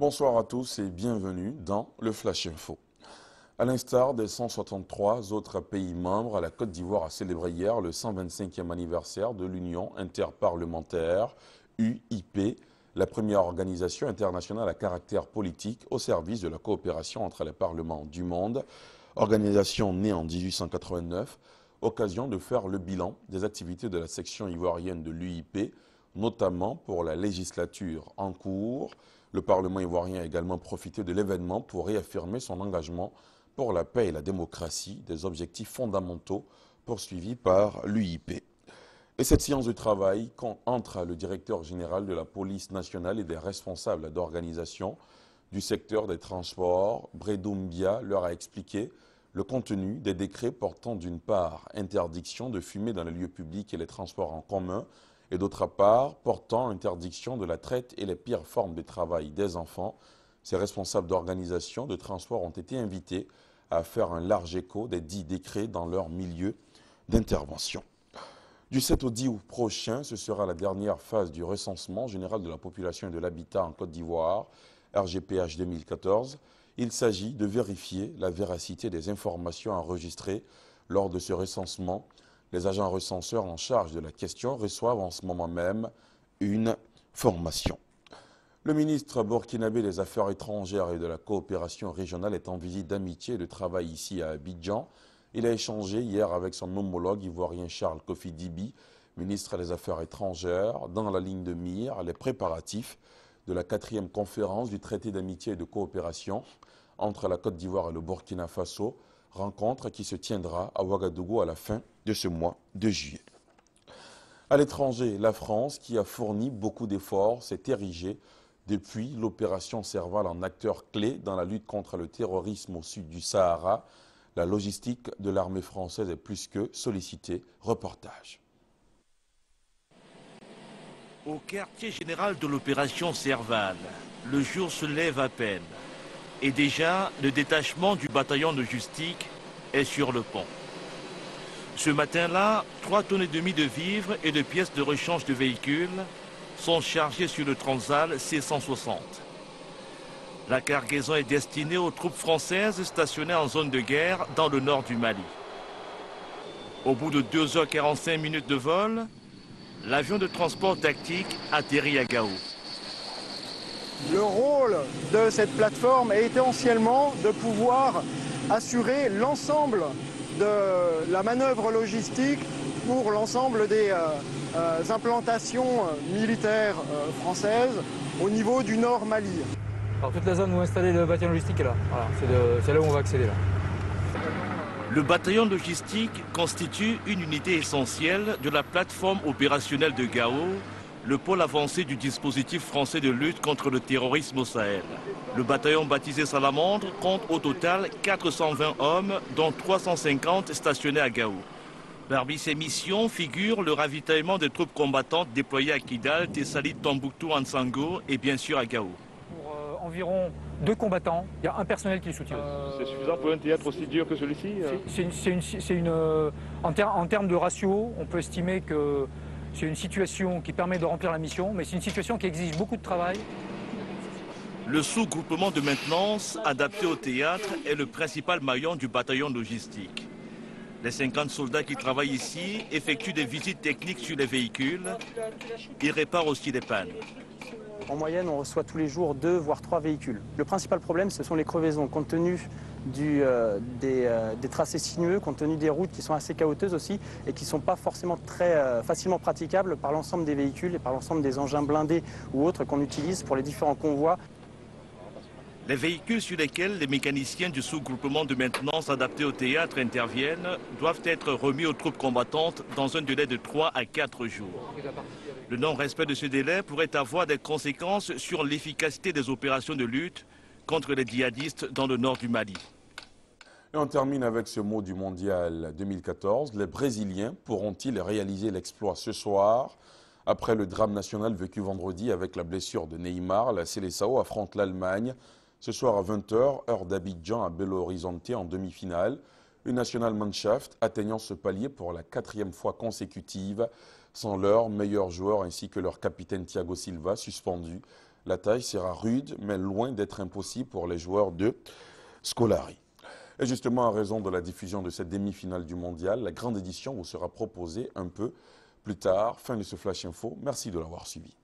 Bonsoir à tous et bienvenue dans le Flash Info. À l'instar des 163 autres pays membres, la Côte d'Ivoire a célébré hier le 125e anniversaire de l'Union interparlementaire UIP, la première organisation internationale à caractère politique au service de la coopération entre les parlements du monde. Organisation née en 1889, occasion de faire le bilan des activités de la section ivoirienne de l'UIP, notamment pour la législature en cours. Le Parlement ivoirien a également profité de l'événement pour réaffirmer son engagement pour la paix et la démocratie, des objectifs fondamentaux poursuivis par l'UIP. Et cette séance de travail entre le directeur général de la police nationale et des responsables d'organisation du secteur des transports, Bredoumbia, leur a expliqué le contenu des décrets portant d'une part interdiction de fumer dans les lieux publics et les transports en commun, et d'autre part portant interdiction de la traite et les pires formes de travail des enfants. Ces responsables d'organisation de transport ont été invités à faire un large écho des 10 décrets dans leur milieu d'intervention. Du 7 au 10 août prochain, ce sera la dernière phase du recensement général de la population et de l'habitat en Côte d'Ivoire, RGPH 2014. Il s'agit de vérifier la véracité des informations enregistrées lors de ce recensement. Les agents recenseurs en charge de la question reçoivent en ce moment même une formation. Le ministre burkinabé des Affaires étrangères et de la coopération régionale est en visite d'amitié et de travail ici à Abidjan. Il a échangé hier avec son homologue ivoirien Charles Kofi Dibi, ministre des Affaires étrangères, dans la ligne de mire les préparatifs de la 4e conférence du traité d'amitié et de coopération entre la Côte d'Ivoire et le Burkina Faso, rencontre qui se tiendra à Ouagadougou à la fin de ce mois de juillet. À l'étranger, la France, qui a fourni beaucoup d'efforts, s'est érigée depuis l'opération Serval en acteur clé dans la lutte contre le terrorisme au sud du Sahara. La logistique de l'armée française est plus que sollicitée. Reportage. Au quartier général de l'opération Serval, le jour se lève à peine. Et déjà, le détachement du bataillon de logistique est sur le pont. Ce matin-là, 3,5 tonnes de vivres et de pièces de rechange de véhicules sont chargées sur le Transal C-160. La cargaison est destinée aux troupes françaises stationnées en zone de guerre dans le nord du Mali. Au bout de 2h45 de vol, l'avion de transport tactique atterrit à Gao. Le rôle de cette plateforme est essentiellement de pouvoir assurer l'ensemble de la manœuvre logistique pour l'ensemble des implantations militaires françaises au niveau du nord Mali. Alors toute la zone où installer le bataillon logistique est là. Voilà, c'est là où on va accéder là. Le bataillon logistique constitue une unité essentielle de la plateforme opérationnelle de Gao, le pôle avancé du dispositif français de lutte contre le terrorisme au Sahel. Le bataillon baptisé Salamandre compte au total 420 hommes, dont 350 stationnés à Gao. Parmi ces missions figure le ravitaillement des troupes combattantes déployées à Kidal, Tessalit, Tombouctou, Ansango et bien sûr à Gao. Pour environ 2 combattants, il y a un personnel qui les soutient. C'est suffisant pour un théâtre aussi dur que celui-ci En termes de ratio, on peut estimer que c'est une situation qui permet de remplir la mission, mais c'est une situation qui exige beaucoup de travail. Le sous-groupement de maintenance adapté au théâtre est le principal maillon du bataillon logistique. Les 50 soldats qui travaillent ici effectuent des visites techniques sur les véhicules. Ils réparent aussi les pannes. En moyenne, on reçoit tous les jours 2 voire 3 véhicules. Le principal problème, ce sont les crevaisons, compte tenu des tracés sinueux, compte tenu des routes qui sont assez chaotiques aussi et qui ne sont pas forcément très facilement praticables par l'ensemble des véhicules et par l'ensemble des engins blindés ou autres qu'on utilise pour les différents convois. Les véhicules sur lesquels les mécaniciens du sous-groupement de maintenance adapté au théâtre interviennent doivent être remis aux troupes combattantes dans un délai de 3 à 4 jours. Le non-respect de ce délai pourrait avoir des conséquences sur l'efficacité des opérations de lutte contre les djihadistes dans le nord du Mali. Et on termine avec ce mot du mondial 2014. Les Brésiliens pourront-ils réaliser l'exploit ce soir? Après le drame national vécu vendredi avec la blessure de Neymar, la Seleção affronte l'Allemagne ce soir à 20h, heure d'Abidjan à Belo Horizonte en demi-finale. Une Nationalmannschaft atteignant ce palier pour la 4e fois consécutive, sans leur meilleur joueur ainsi que leur capitaine Thiago Silva suspendu La tâche sera rude, mais loin d'être impossible pour les joueurs de Scolari. Et justement, en raison de la diffusion de cette demi-finale du mondial, la grande édition vous sera proposée un peu plus tard. Fin de ce Flash Info. Merci de l'avoir suivi.